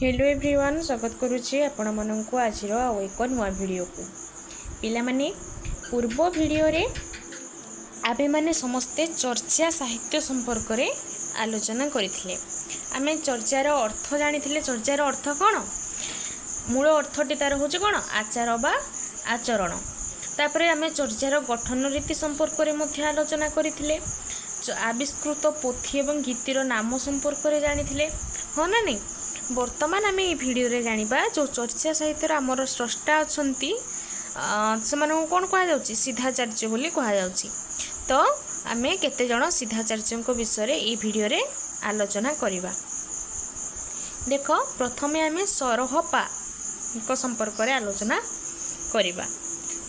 Hello everyone स्वागत करुच्ची आपण मानक आज एक नुआ वीडियो को पिला माने पूर्व वीडियो रे आबे माने समस्ते चर्चा साहित्य संपर्क रे आलोचना करथिले। आमे चर्चार अर्थ जानिथिले। चर्चार अर्थ कोन? मूल अर्थटी तार होचे कोन? आचार बा आचरण। तापरे आमे चर्चार गठन रीति संपर्क रे मध्य आलोचना करथिले। आविष्कृत पोथी एवं गीतिर नाम संपर्क रे जानिथिले। हो ना नहीं? वर्तमान आम ये भिडियो रे जानिबा जो चर्चा साहित्य आमर स्रष्टा अछंती से कौन कह सिद्धाचार्य बोली कह। तो आम केते जण सिद्धाचार्य विषय रे ये भिडियो रे आलोचना करिबा। देख प्रथमे आम सरहपा संपर्क रे आलोचना करिबा।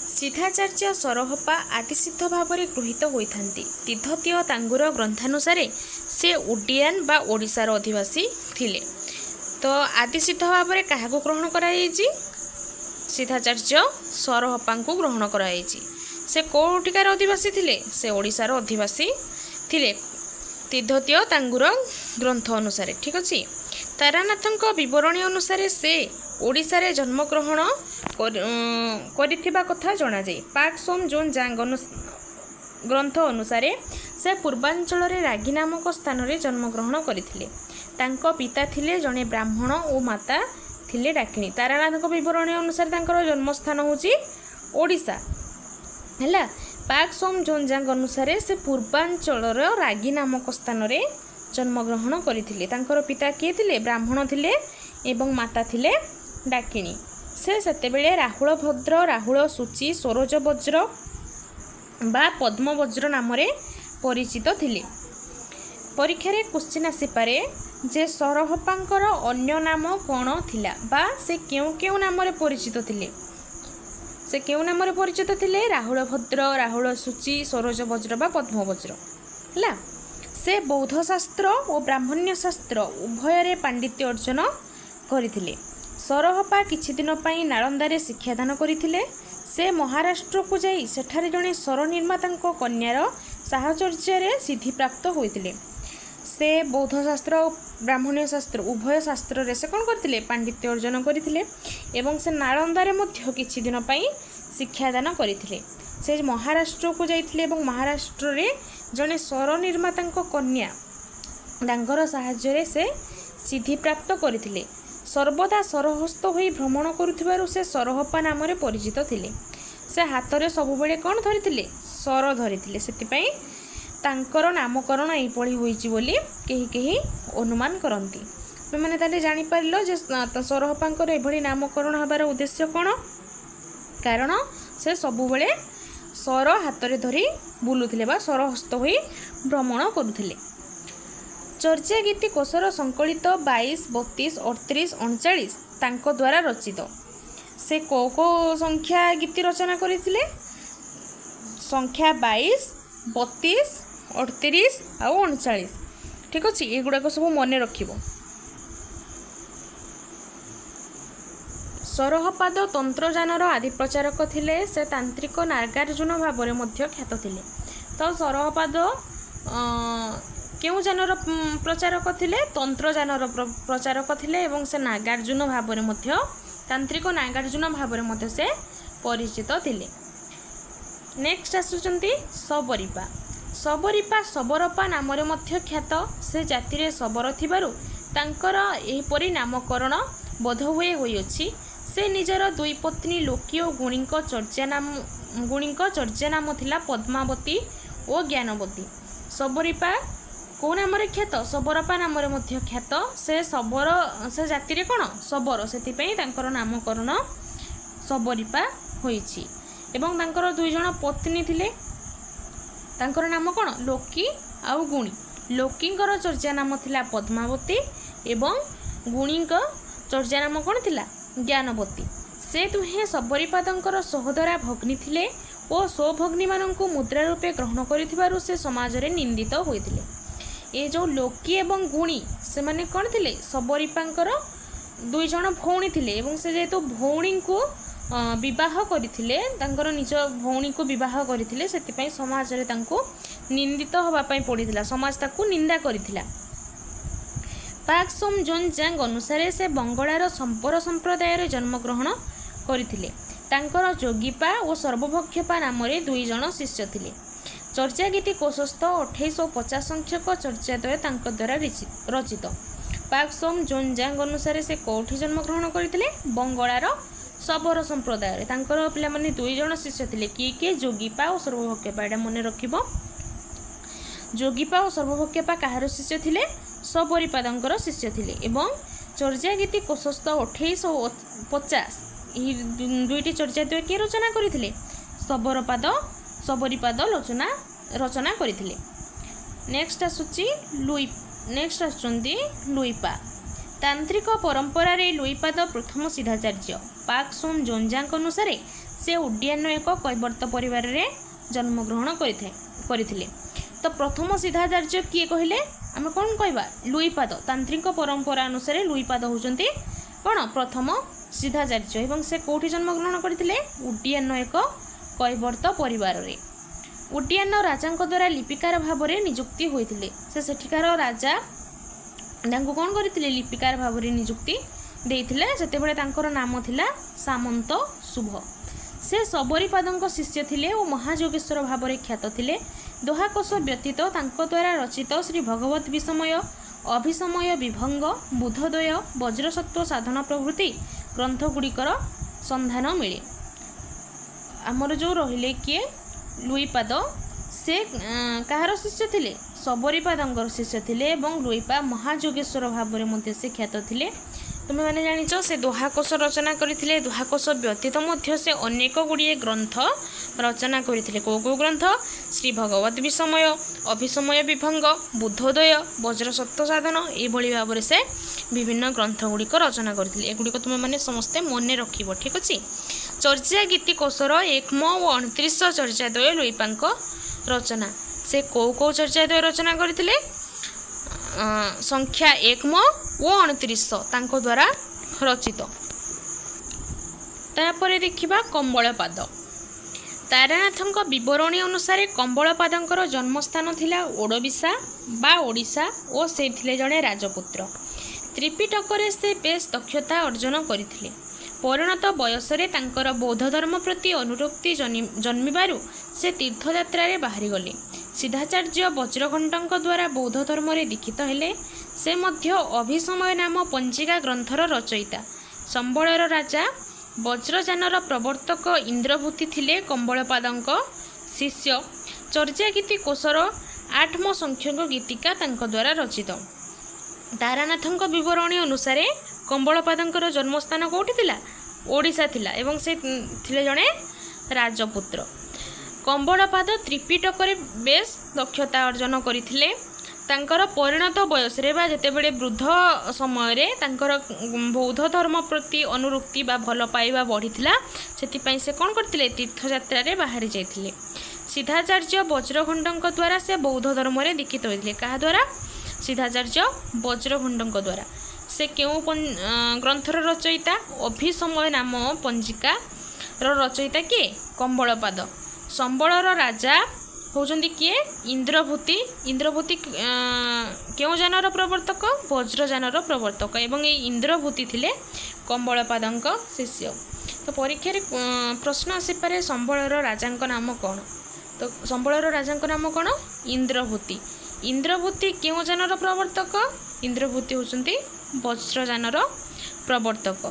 सिद्धाचार्य सरहपा आदिसिद्ध भाव में गृहीत होइथांती। तिद्धतीय तांगुर ग्रंथानुसारे से ओडियान बा ओडिशार अधिवासी थिले। तो आदिसिद्ध भाव में क्या ग्रहण कराई? सिद्धाचार्य सरहपा को ग्रहण कराई। से कौटिकार अधिवासी थिले? से ओडिशार अधिवासी थिले तिद्धतीय तांगुर ग्रंथ अनुसार। ठीक अच्छे। तारानाथଙ୍କ विवरणी अनुसार से ओडिशा रे जन्मग्रहण करिथिबा कथा जणा जाय। पाक सोम जोन जांग ग्रंथ अनुसार से पूर्वांचल रे रागी नामक स्थान रे जन्मग्रहण करथिले। तांको पिता थिले जने ब्राह्मण और माता थिले डाकिणी। तारानाथଙ୍କ विवरणी अनुसार तांकर जन्मस्थान होची ओडिशा हैला। पाक सोम जोन जांग अनुसार से पूर्वांचल रे रागी नामक स्थान रे जन्मग्रहण करथिले। तांकर पिता किए थिले? ब्राह्मण थिले एवं माता थिले डाकिणी। से सेतेबेले राहुल भद्र, राहुल सूची, सरोज वज्र बा पद्म वज्र नाम रे परिचित थिले। परीक्षा रे क्वेश्चन आसी पारे जे सरहपांकर अन्य नाम कौन थिला बा से क्यों नाम रे परिचित थिले? से क्यों नाम रे परिचित थिले? राहुल भद्र, राहुल सूची, सरोज वज्र बा पद्म वज्र हैला। से बौद्ध शास्त्र और ब्राह्मण्य शास्त्र उभय रे पांडित्य अर्जन करथिले। सरहपा किछि दिन पई नालंदा रे शिक्षादान करथिले। से महाराष्ट्र को जाई सेठारे जणे सर निर्मातांको कन्यार साहचर्य रे सिद्धि प्राप्त होइतिले। से बौद्ध शास्त्र और ब्राह्मण्य शास्त्र उभय शास्त्र रे से कोन करथिले? पांडित्य अर्जन करथिले एवं से नालंदा रे मध्य किछि दिन पई शिक्षादान करथिले। से महाराष्ट्र को जाइथिले एवं महाराष्ट्र रे जणे सर निर्मातांको कन्या तांकर साहाय्य रे से सिद्धि प्राप्त करथिले। सर्वदा सरहस्त होई भ्रमण करुथिबारु से सरहपा नाम रे परिचित थिले। से हाथ रे सब बेले कोन धरिथिले? सर धरिथिले। सेति पई तांकर नामकरण एपळी होईची बोली केही केही अनुमान करंती। तुमने ताले जानि पारिलो जे सरहपांकर एभଳି नामकरण हबार उद्देश्य कोन? कारण से सब बेले सर हाथ रे धरी बुलुथिले बा सरहस्त होई भ्रमण करुथिले। चर्चा गीति कोशर संकलित 22, 32, 38, 39 तांको द्वारा रचित। से को संख्या गीति रचना करथिले? संख्या 22, 32, 38 और 39। ठीक अच्छे। ये गुड़ाक सब मन रखिबो। सरहपाद तंत्रजानर आदि प्रचारक थिले। से तांत्रिक नागार्जुन भाव में मध्य ख्यात थिले। तो सरहपाद क्यों जानर प्रचारक थिले? तंत्रजानर प्रचारक थिले एवं से नागार्जुन भाव में मध्य तांत्रिक नागार्जुन भाव में मध्य से परिचित थिले। नेक्स्ट आसुचंती सबरीपा। सबरीपा सबरपा नाम रे मध्य ख्यात। से जाति रे सबर थिबारु तांकर एहिपरि नामकरण बोधहुए होइछि। से निजर दुई पत्नी लोकी और गुणीक चर्चा नाम थिला पद्मावती और ज्ञानवती। सबरीपा कौ नाम ख्यात? सबरपा नाम मध्य ख्यात। से सबर से जाति रे कोन? सबर। सेतिपई तांकर नामकरण सबरीपा होइछि। एवं तांकर दुई जण पत्नी थिले। तांकर नाम कोन? लोकी आउ गुणी। लोकींकर चर्चा नाम थिला पद्मावती एवं गुणीक चर्चा नाम कोन थिला? ज्ञानवती। से दुहे सबरीपादंकर सहोदरा भग्नी थिले और स्वभग्नी माननकु मुद्रा रूपे ग्रहण करिथिबारु से समाज रे निंदित होइथिले। ये जो लोकी एवं गुणी से माने कोन थिले? सबरीपांकर दुई जण भौणी थिले एवं से जेतु भौणी को विवाह करथिले, तांकर निज भौणी को विवाह करथिले, सेतिपई समाज रे तांको निंदित होबा पई पड़िथिला। समाज ताकू निंदा करथिला। ପାକ୍ସୋମଜୋନଜାଙ୍ଗ ଅନୁସାରେ ସେ ବଙ୍ଗଳାର ସମ୍ପର ସମ୍ପ୍ରଦାୟରେ ଜନ୍ମଗ୍ରହଣ କରିଥିଲେ। ତାଙ୍କର ଯୋଗୀପା ଓ ସର୍ବଭକ୍ଷପା ନାମରେ 2 ଜଣ ଶିଷ୍ୟ ଥିଲେ। ଚର୍ଯାଗୀତି କୋଶସ୍ଥ 2850 ସଂଖ୍ୟକ ଚର୍ଯାଦ୍ୱୟ ତାଙ୍କ ଦ୍ୱାରା ରଚିତ। ପାକ୍ସୋମଜୋନଜାଙ୍ଗ ଅନୁସାରେ ସେ କେଉଁଠି ଜନ୍ମଗ୍ରହଣ କରିଥିଲେ? ବଙ୍ଗଳାର ଶବର ସମ୍ପ୍ରଦାୟରେ। ତାଙ୍କର ପିଲାମାନେ 2 ଜଣ ଶିଷ୍ୟ ଥିଲେ। କିଏ? ଯୋଗୀପା ଓ ସର୍ବଭକ୍ଷପା। ଏଇଟା ମନେ ରଖିବ। ଯୋଗୀପା ଓ ସର୍ବଭକ୍ଷପା କାହାର ଶିଷ୍ୟ ଥିଲେ? ଶବରୀପାଦଙ୍କର ଶିଷ୍ୟ ଥିଲେ। ଏବଂ ଚର୍ଯାଗୀତି କୋଶସ୍ଥ 2850 ଏହି 2ଟି ଚର୍ଯାଦ୍ୱୟ କିଏ ରଚନା କରିଥିଲେ? ଶବରୀପାଦ ରଚନା କରିଥିଲେ। ନେକ୍ସଟ ଆସୁଛନ୍ତି ଲୁଇପା। ତାନ୍ତ୍ରିକ ପରମ୍ପରାରେ ଲୁଇପାଦ ପ୍ରଥମ ସିଦ୍ଧାଚାର୍ଯ୍ୟ। ପାକ୍ସୋମଜୋନଜାଙ୍ଗ ଅନୁସାରେ ସେ ଉଡ୍ଡୀୟାନ ଏକ କୈବର୍ତ୍ତ ପରିବାରରେ ଜନ୍ମଗ୍ରହଣ କରିଥିଲେ। ତ ପ୍ରଥମ ସିଦ୍ଧାଚାର୍ଯ୍ୟ କିଏ କହିଲେ? ଆମେ କ'ଣ କହିବା? ଲୁଇପାଦ। ତାନ୍ତ୍ରିକ ପରମ୍ପରା ଅନୁସାରେ ଲୁଇପାଦ ହେଉଛନ୍ତି କ'ଣ? ପ୍ରଥମ ସିଦ୍ଧାଚାର୍ଯ୍ୟ। ଏବଂ ସେ କେଉଁଠି ଜନ୍ମଗ୍ରହଣ କରିଥିଲେ? ଉଡ୍ଡୀୟାନ ଏକ କୈବର୍ତ୍ତ ପରିବାରରେ। ଉଡ୍ଡୀୟାନ ରାଜାଙ୍କ ଦ୍ୱାରା ଲିପିକାର ଭାବରେ ନିଯୁକ୍ତି ହୋଇଥିଲେ। ସେ ସେଠିକାର ରାଜା ତାଙ୍କୁ କ'ଣ କରିଥିଲେ? ଲିପିକାର ଭାବରେ ନିଯୁକ୍ତି ଦେଇଥିଲେ। ସେତେବେଳେ ତାଙ୍କର ନାମ ଥିଲା ସାମନ୍ତ ଶୁଭ। ସେ ଶବରୀପାଦଙ୍କ ଶିଷ୍ୟ ଥିଲେ ଓ ମହାଯୋଗେଶ୍ୱର ଭାବରେ ଖ୍ୟାତ ଥିଲେ। ଦୋହାକୋଶ ବ୍ୟତୀତ ତାଙ୍କ ଦ୍ୱାରା ରଚିତ ଶ୍ରୀ ଭଗବତ ବିଷମୟ, ଅଭିସମୟ ବିଭଙ୍ଗ, ବୁଧୋଦୟ, ବଜ୍ରସତ୍ତ୍ୱ ସାଧନ ପ୍ରଭୃତି ଗ୍ରନ୍ଥଗୁଡ଼ିକର ସନ୍ଧାନ ମିଳେ। ଆମର ଯେଉଁ ରହିଲେ କିଏ? ଲୁଇପାଦ। ସେ କାହାର ଶିଷ୍ୟ ଥିଲେ? ଶବରୀପାଦଙ୍କର ଶିଷ୍ୟ ଥିଲେ ଏବଂ ଲୁଇପା ମହାଯୋଗେଶ୍ୱର ଭାବରେ ମଧ୍ୟ ସେ ଖ୍ୟାତ ଥିଲେ। ତୁମେମାନେ ଜାଣିଛ ସେ ଦୋହାକୋଶ ରଚନା କରିଥିଲେ। ଦୋହାକୋଶ ବ୍ୟତୀତ ମଧ୍ୟ ସେ ଅନେକ ଗୁଡ଼ିଏ ଗ୍ରନ୍ଥ ରଚନା କରିଥିଲେ। କେଉଁ ଗ୍ରନ୍ଥ? ଶ୍ରୀ ଭଗବତ ବିଷମୟ, ଅଭିସମୟ ବିଭଙ୍ଗ, ବୁଧୋଦୟ, ବଜ୍ରସତ୍ତ୍ୱ ସାଧନ, ଏଇଭଳି ଭାବରେ ସେ ବିଭିନ୍ନ ଗ୍ରନ୍ଥ ଗୁଡ଼ିକ ରଚନା କରିଥିଲେ। ଏଗୁଡ଼ିକ ତୁମେମାନେ ସମସ୍ତେ ମନେ ରଖିବ। ଠିକ୍ ଅଛି। ଚର୍ଯାଗୀତି କୋଶର 1ମ ଓ 29 ଚର୍ଯାଦ୍ୱୟ ଲୁଇପାଙ୍କ ରଚନା। ସେ କେଉଁ ଚର୍ଯାଦ୍ୱୟ ରଚନା କରିଥିଲେ? ସଂଖ୍ୟା 1ମ ଓ 29 ତାଙ୍କ ଦ୍ୱାରା ରଚିତ। ତାପରେ ଦେଖିବା କମ୍ବଳପାଦ। ତାରାନାଥଙ୍କ ବିବରଣୀ ଅନୁସାରେ କମ୍ବଳପାଦଙ୍କର ଜନ୍ମସ୍ଥାନ ଥିଲା ଓଡ଼ବିଶା ବା ଓଡ଼ିଶା ଓ ସେ ଥିଲେ ଜଣେ ରାଜପୁତ୍ର। ତ୍ରିପିଟକରେ ସେ ବେଶ ଦକ୍ଷତା ଅର୍ଜନ କରିଥିଲେ। ପରିଣତ ବୟସରେ ତାଙ୍କର ବୌଦ୍ଧ ଧର୍ମ ପ୍ରତି ଅନୁରକ୍ତି ଜନ୍ମିବାରୁ ସେ ତୀର୍ଥଯାତ୍ରାରେ ବାହାରିଗଲେ। ସିଦ୍ଧାଚାର୍ଯ୍ୟ ବଜ୍ରଘଣ୍ଟଙ୍କ ଦ୍ୱାରା ବୌଦ୍ଧ ଧର୍ମରେ ଦୀକ୍ଷିତ ହେଲେ। ସେ ମଧ୍ୟ ଅଭିସମୟ ନାମ ପଞ୍ଜିକା ଗ୍ରନ୍ଥର ରଚୟିତା। ସମ୍ବଳର ରାଜା ବଜ୍ରଯାନର ପ୍ରବର୍ତ୍ତକ ଇନ୍ଦ୍ରଭୂତି ଥିଲେ କମ୍ବଳପାଦଙ୍କ ଶିଷ୍ୟ। ଚର୍ଯାଗୀତି କୋଶର 8ମ ସଂଖ୍ୟକ ଗୀତିକା ତାଙ୍କ ଦ୍ୱାରା ରଚିତ। ତାରାନାଥଙ୍କ ବିବରଣୀ ଅନୁସାରେ କମ୍ବଳପାଦଙ୍କର ଜନ୍ମସ୍ଥାନ କେଉଁଠି ଥିଲା? ଓଡ଼ିଶା ଥିଲା ଏବଂ ସେ ଥିଲେ ଜଣେ ରାଜପୁତ୍ର। କମ୍ବଳପାଦ ତ୍ରିପିଟକରେ ବେଶ ଦକ୍ଷତା ଅର୍ଜନ କରିଥିଲେ। ତାଙ୍କର ପରିଣତ ବୟସରେ ବା ଯେତେବେଳେ ବୃଦ୍ଧ ସମୟରେ ତାଙ୍କର ବୌଦ୍ଧ ଧର୍ମ ପ୍ରତି ଅନୁରକ୍ତି ବା ଭଲ ପାଇବା ବଢ଼ିଥିଲା। ସେଥିପାଇଁ ସେ କ'ଣ କରିଥିଲେ? ତୀର୍ଥଯାତ୍ରାରେ ବାହାରି ଯାଇଥିଲେ। ସିଦ୍ଧାଚାର୍ଯ୍ୟ ବଜ୍ରଘଣ୍ଟଙ୍କ ଦ୍ୱାରା ସେ ବୌଦ୍ଧ ଧର୍ମରେ ଦୀକ୍ଷିତ ହୋଇଥିଲେ। କାହା ଦ୍ୱାରା? ସିଦ୍ଧାଚାର୍ଯ୍ୟ ବଜ୍ରଘଣ୍ଟଙ୍କ ଦ୍ୱାରା। ସେ କେଉଁ ଗ୍ରନ୍ଥର ରଚୟିତା? ଅଭିସମୟ ନାମ ପଞ୍ଜିକାର ରଚୟିତା କିଏ? କମ୍ବଳପାଦ। ସମ୍ବଳର ରାଜା ହେଉଛନ୍ତି କିଏ? ଇନ୍ଦ୍ରଭୂତି କେଉଁ ଯାନର ପ୍ରବର୍ତ୍ତକ? ବଜ୍ରଯାନର ପ୍ରବର୍ତ୍ତକ ଏବଂ ଏଇ ଇନ୍ଦ୍ରଭୂତି ଥିଲେ କମ୍ବଳପାଦଙ୍କ ଶିଷ୍ୟ। ତ ପରୀକ୍ଷାରେ ପ୍ରଶ୍ନ ଆସିପାରେ ସମ୍ବଳର ରାଜାଙ୍କ ନାମ କ'ଣ? ତ ସମ୍ବଳର ରାଜାଙ୍କ ନାମ କ'ଣ? ଇନ୍ଦ୍ରଭୂତି। ଇନ୍ଦ୍ରଭୂତି କେଉଁ ଯାନର ପ୍ରବର୍ତ୍ତକ? ଇନ୍ଦ୍ରଭୂତି ହେଉଛନ୍ତି ବଜ୍ରଯାନର ପ୍ରବର୍ତ୍ତକ।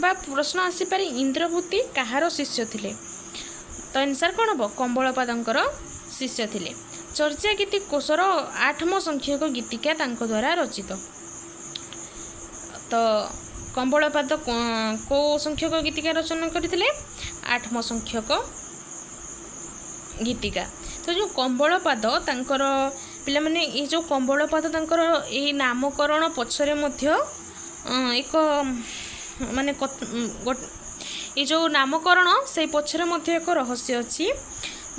ବା ପ୍ରଶ୍ନ ଆସିପାରେ ଇନ୍ଦ୍ରଭୂତି କାହାର ଶିଷ୍ୟ ଥିଲେ? ତ ଆନ୍ସର୍ କ'ଣ ହେବ? କମ୍ବଳପାଦଙ୍କର ଶିଷ୍ୟ ଥିଲେ। ଚର୍ଯାଗୀତି କୋଶର 8ମ ସଂଖ୍ୟକ ଗୀତିକା ତାଙ୍କ ଦ୍ୱାରା ରଚିତ। ତ କମ୍ବଳପାଦ କେଉଁ ସଂଖ୍ୟକ ଗୀତିକା ରଚନା କରିଥିଲେ? 8ମ ସଂଖ୍ୟକ ଗୀତିକା। ତ ଯେଉଁ କମ୍ବଳପାଦ ତାଙ୍କର ପିଲାମାନେ ଏଇ ଯେଉଁ କମ୍ବଳପାଦ ତାଙ୍କର ଏଇ ନାମକରଣ ପଛରେ ମଧ୍ୟ ଏକ ମାନେ ଏ ଯେଉଁ ନାମକରଣ ସେଇ ପଛରେ ମଧ୍ୟ ଏକ ରହସ୍ୟ ଅଛି।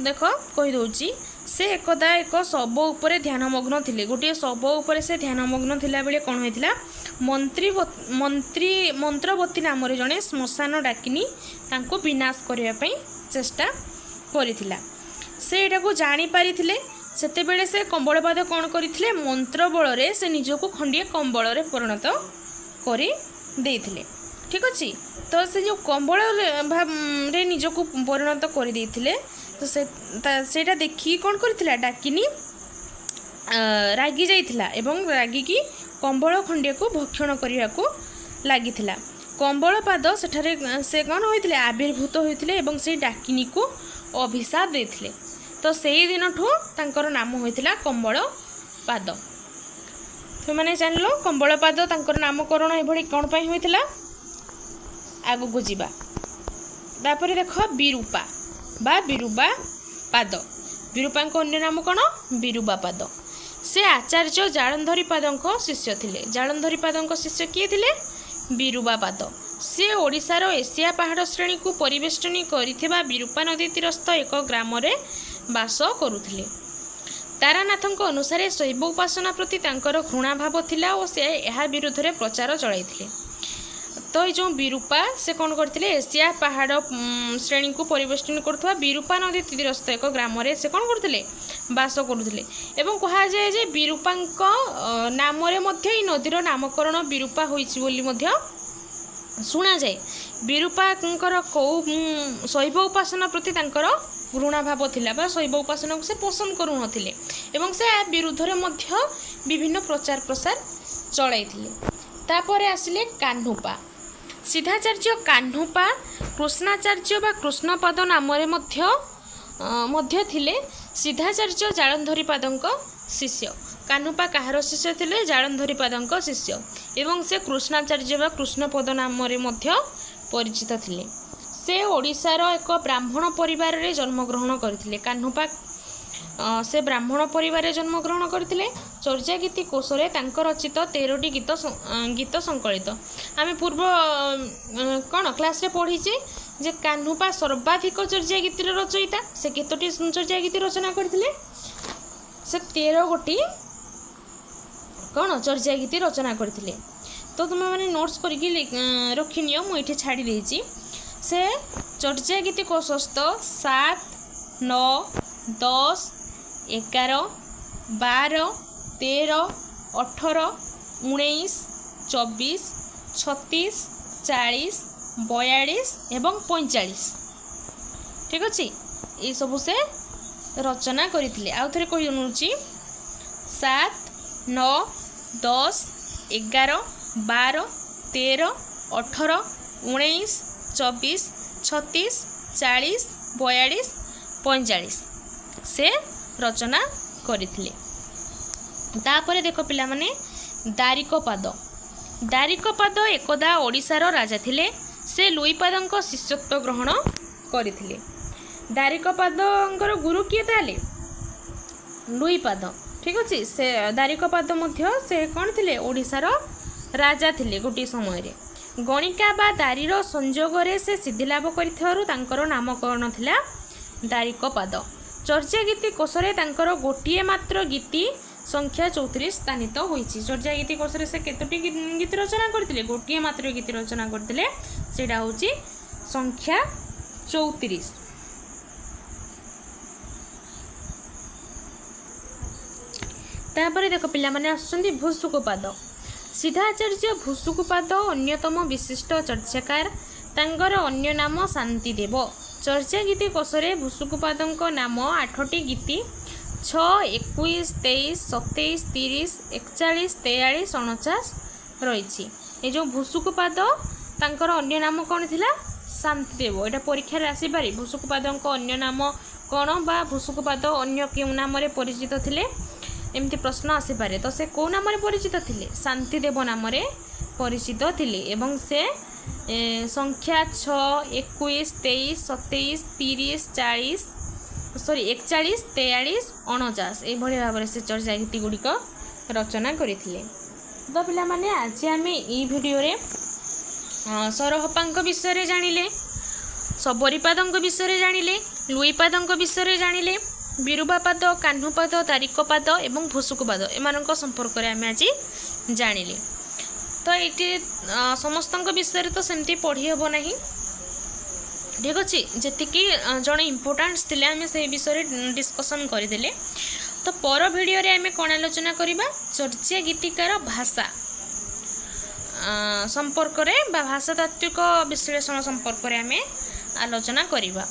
ଦେଖ କହିଦେଉଛି। ସେ ଏକଦା ଏକ ଶବ ଉପରେ ଧ୍ୟାନମଗ୍ନ ଥିଲେ। ଗୋଟିଏ ଶବ ଉପରେ ସେ ଧ୍ୟାନମଗ୍ନ ଥିଲାବେଳେ କ'ଣ ହୋଇଥିଲା? ମନ୍ତ୍ରବତୀ ନାମରେ ଜଣେ ଶ୍ମଶାନ ଡାକିନୀ ତାଙ୍କୁ ବିନାଶ କରିବା ପାଇଁ ଚେଷ୍ଟା କରିଥିଲା। ସେ ଏଟାକୁ ଜାଣିପାରିଥିଲେ। ସେତେବେଳେ ସେ କମ୍ବଳପାଦ କ'ଣ କରିଥିଲେ ମନ୍ତ୍ର ବଳରେ ସେ ନିଜକୁ ଖଣ୍ଡିଏ କମ୍ବଳରେ ପରିଣତ କରି ଦେଇଥିଲେ। ଠିକ୍ ଅଛି। ତ ସେ ଯେଉଁ କମ୍ବଳରେ ନିଜକୁ ପରିଣତ କରିଦେଇଥିଲେ ତ ସେଇଟା ଦେଖିକି କ'ଣ କରିଥିଲା ଡାକିନି ରାଗି ଯାଇଥିଲା ଏବଂ ରାଗିକି କମ୍ବଳ ଖଣ୍ଡିଏକୁ ଭକ୍ଷଣ କରିବାକୁ ଲାଗିଥିଲା। କମ୍ବଳପାଦ ସେଠାରେ ସେ କ'ଣ ହୋଇଥିଲେ ଆବିର୍ଭୂତ ହୋଇଥିଲେ ଏବଂ ସେଇ ଡାକିନିକୁ ଅଭିଶାପ ଦେଇଥିଲେ। ତ ସେଇ ଦିନଠୁ ତାଙ୍କର ନାମ ହୋଇଥିଲା କମ୍ବଳପାଦ। ତୁମମାନେ ଜାଣିଲ କମ୍ବଳପାଦ ତାଙ୍କର ନାମକରଣ ଏଭଳି କ'ଣ ପାଇଁ ହୋଇଥିଲା। ଆଗକୁ ଯିବା। ତାପରେ ଦେଖ ବିରୂପା ବା ବିରୁବା ପାଦ। ବିରୂପାଙ୍କ ଅନ୍ୟ ନାମ କ'ଣ ବିରୁବାପାଦ। ସେ ଆଚାର୍ଯ୍ୟ ଜାଳନ୍ଧରୀପାଦଙ୍କ ଶିଷ୍ୟ ଥିଲେ। ଜାଳନ୍ଧରୀପାଦଙ୍କ ଶିଷ୍ୟ କିଏ ଥିଲେ ବିରୁବାପାଦ। ସେ ଓଡ଼ିଶାର ଏସିଆ ପାହାଡ଼ ଶ୍ରେଣୀକୁ ପରିବେଷ୍ଟନୀ କରିଥିବା ବିରୂପା ନଦୀ ତୀରସ୍ଥ ଏକ ଗ୍ରାମରେ ବାସ କରୁଥିଲେ। ତାରାନାଥଙ୍କ ଅନୁସାରେ ଶୈବ ଉପାସନା ପ୍ରତି ତାଙ୍କର ଘୃଣାଭାବ ଥିଲା ଓ ସେ ଏହା ବିରୁଦ୍ଧରେ ପ୍ରଚାର ଚଳାଇଥିଲେ। ତ ଏଇ ଯେଉଁ ବିରୂପା ସେ କ'ଣ କରିଥିଲେ ଏସିଆ ପାହାଡ଼ ଶ୍ରେଣୀକୁ ପରିବେଷ୍ଟନୀ କରୁଥିବା ବିରୂପା ନଦୀ ତୀରସ୍ଥ ଏକ ଗ୍ରାମରେ ସେ କ'ଣ କରୁଥିଲେ ବାସ କରୁଥିଲେ। ଏବଂ କୁହାଯାଏ ଯେ ବିରୂପାଙ୍କ ନାମରେ ମଧ୍ୟ ଏଇ ନଦୀର ନାମକରଣ ବିରୂପା ହୋଇଛି ବୋଲି ମଧ୍ୟ ଶୁଣାଯାଏ। ବିରୂପାଙ୍କର କେଉଁ ଶୈବ ଉପାସନା ପ୍ରତି ତାଙ୍କର ଘୃଣାଭାବ ଥିଲା ବା ଶୈବ ଉପାସନାକୁ ସେ ପସନ୍ଦ କରୁନଥିଲେ ଏବଂ ସେ ବିରୁଦ୍ଧରେ ମଧ୍ୟ ବିଭିନ୍ନ ପ୍ରଚାର ପ୍ରସାର ଚଳାଇଥିଲେ। ତାପରେ ଆସିଲେ କାହ୍ନୁପା। ସିଦ୍ଧାଚାର୍ଯ୍ୟ କାହ୍ନୁପା କୃଷ୍ଣାଚାର୍ଯ୍ୟ ବା କୃଷ୍ଣପଦ ନାମରେ ମଧ୍ୟ ଥିଲେ ସିଦ୍ଧାଚାର୍ଯ୍ୟ ଜାଳନ୍ଧରୀପାଦଙ୍କ ଶିଷ୍ୟ। କାହ୍ନୁପା କାହାର ଶିଷ୍ୟ ଥିଲେ ଜାଳନ୍ଧରୀପାଦଙ୍କ ଶିଷ୍ୟ ଏବଂ ସେ କୃଷ୍ଣାଚାର୍ଯ୍ୟ ବା କୃଷ୍ଣପଦ ନାମରେ ମଧ୍ୟ ପରିଚିତ ଥିଲେ। ସେ ଓଡ଼ିଶାର ଏକ ବ୍ରାହ୍ମଣ ପରିବାରରେ ଜନ୍ମଗ୍ରହଣ କରିଥିଲେ। କାହ୍ନୁପା ସେ ବ୍ରାହ୍ମଣ ପରିବାରରେ ଜନ୍ମଗ୍ରହଣ କରିଥିଲେ। ଚର୍ଯ୍ୟାଗୀତି କୋଷରେ ତାଙ୍କ ରଚିତ 13ଟି ଗୀତ ସଂକଳିତ। ଆମେ ପୂର୍ବ କ'ଣ କ୍ଲାସ୍ରେ ପଢ଼ିଛେ ଯେ କାହ୍ନୁପା ସର୍ବାଧିକ ଚର୍ଯ୍ୟାଗୀତିର ରଚୟିତା। ସେ କେତୋଟି ଚର୍ଯ୍ୟାଗୀତି ରଚନା କରିଥିଲେ ସେ 13 ଗୋଟି କ'ଣ ଚର୍ଯ୍ୟାଗୀତି ରଚନା କରିଥିଲେ। ତ ତୁମେମାନେ ନୋଟ୍ସ କରିକି ରଖିନିଅ, ମୁଁ ଏଇଠି ଛାଡ଼ି ଦେଇଛି। ସେ ଚର୍ଯ୍ୟାଗୀତି କୋଷସ୍ଥ 7, 9, 10, 11, 12, 13, 18, 19, 24, 36, 40, 42 ଏବଂ 45। ଠିକ୍ ଅଛି। ଏଇସବୁ ସେ ରଚନା କରିଥିଲେ। ଆଉ ଥରେ କହି ନେଉଛି 7, 9, 10, 11, 12, 13, 18, 19, 24, 36, 40, 42, 45 ସେ ରଚନା କରିଥିଲେ। ତାପରେ ଦେଖ ପିଲାମାନେ ଦାରିକପାଦ। ଦାରିକପାଦ ଏକଦା ଓଡ଼ିଶାର ରାଜା ଥିଲେ। ସେ ଲୁଇପାଦଙ୍କ ଶିଷ୍ୟତ୍ୱ ଗ୍ରହଣ କରିଥିଲେ। ଦାରିକପାଦଙ୍କର ଗୁରୁ କିଏ ତାହେଲେ ଲୁଇପାଦ। ଠିକ୍ ଅଛି। ସେ ଦାରିକପାଦ ମଧ୍ୟ ସେ କ'ଣ ଥିଲେ ଓଡ଼ିଶାର ରାଜା ଥିଲେ ଗୋଟିଏ ସମୟରେ। ଗଣିକା ବା ଦାରିର ସଂଯୋଗରେ ସେ ସିଦ୍ଧିଲାଭ କରିଥିବାରୁ ତାଙ୍କର ନାମକରଣ ଥିଲା ଦାରିକପାଦ। ଚର୍ଯ୍ୟାଗୀତି କୋଷରେ ତାଙ୍କର ଗୋଟିଏ ମାତ୍ର ଗୀତି ସଂଖ୍ୟା 34 ସ୍ଥାନିତ ହୋଇଛି। ଚର୍ଯ୍ୟାଗୀତି କୋଷରେ ସେ କେତୋଟି ଗୀତି ରଚନା କରିଥିଲେ ଗୋଟିଏ ମାତ୍ର ଗୀତି ରଚନା କରିଥିଲେ ସେଇଟା ହେଉଛି ସଂଖ୍ୟା 34। ତାପରେ ଦେଖ ପିଲାମାନେ ଆସୁଛନ୍ତି ଭୁସୁକୁପାଦ। ସିଦ୍ଧାଚାର୍ଯ୍ୟ ଭୁସୁକୁପାଦ ଅନ୍ୟତମ ବିଶିଷ୍ଟ ଚର୍ଚ୍ଚାକାର। ତାଙ୍କର ଅନ୍ୟ ନାମ ଶାନ୍ତିଦେବ। ଚର୍ଯ୍ୟାଗୀତି କୋଷରେ ଭୁସୁକୁପାଦଙ୍କ ନାମ 8ଟି ଗୀତି 6, 21, 23, 27, 30, 41, 43, 49 ରହିଛି। ଏ ଯେଉଁ ଭୁସୁକୁପାଦ ତାଙ୍କର ଅନ୍ୟ ନାମ କ'ଣ ଥିଲା ଶାନ୍ତିଦେବ। ଏଇଟା ପରୀକ୍ଷାରେ ଆସିପାରେ ଭୁସୁକୁପାଦଙ୍କ ଅନ୍ୟ ନାମ କ'ଣ ବା ଭୁସୁକୁପାଦ ଅନ୍ୟ କେଉଁ ନାମରେ ପରିଚିତ ଥିଲେ ଏମିତି ପ୍ରଶ୍ନ ଆସିପାରେ। ତ ସେ କେଉଁ ନାମରେ ପରିଚିତ ଥିଲେ ଶାନ୍ତିଦେବ ନାମରେ ପରିଚିତ ଥିଲେ ଏବଂ ସେ ସଂଖ୍ୟା 6, 21, 23, 27, 30, 41, 43, 49 ଏଇଭଳି ଭାବରେ ସେ ଚର୍ଯ୍ୟାଗୀତି ଗୁଡ଼ିକ ରଚନା କରିଥିଲେ। ତ ପିଲାମାନେ ଆଜି ଆମେ ଏଇ ଭିଡ଼ିଓରେ ସରହପାଙ୍କ ବିଷୟରେ ଜାଣିଲେ, ଶବରୀପାଦଙ୍କ ବିଷୟରେ ଜାଣିଲେ, ଲୁଇପାଦଙ୍କ ବିଷୟରେ ଜାଣିଲେ, ବିରୁବାପାଦ, କାହ୍ନୁପାଦ, ଦାରିକପାଦ ଏବଂ ଭୁସୁକୁପାଦ ଏମାନଙ୍କ ସମ୍ପର୍କରେ ଆମେ ଆଜି ଜାଣିଲେ। ତ ଏଇଠି ସମସ୍ତଙ୍କ ବିଷୟରେ ତ ସେମିତି ପଢ଼ି ହେବ ନାହିଁ। ଠିକ୍ ଅଛି। ଯେତିକି ଜଣେ ଇମ୍ପୋର୍ଟାଣ୍ଟସ୍ ଥିଲେ ଆମେ ସେଇ ବିଷୟରେ ଡିସ୍କସନ୍ କରିଦେଲେ। तो पर भिडियो रे आमे कोन आलोचना करिबा चर्चा गीतिकार भाषा संपर्क रे बा भाषातात्विक विश्लेषण संपर्क रे आमे आलोचना करिबा।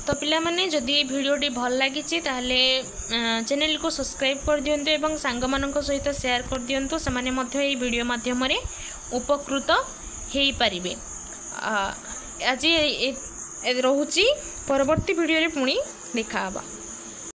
तो पिला माने जदि ये भिडियोटी भल लगी ताहले चैनल को सब्सक्राइब कर दियंतु एवं सांग मानक सहित शेयर कर दियंतु समाने मध्य ये वीडियो माध्यम रे उपकृत हेई परिबे। आज रहुची परवर्ती वीडियो रे पुणी देखा हबा।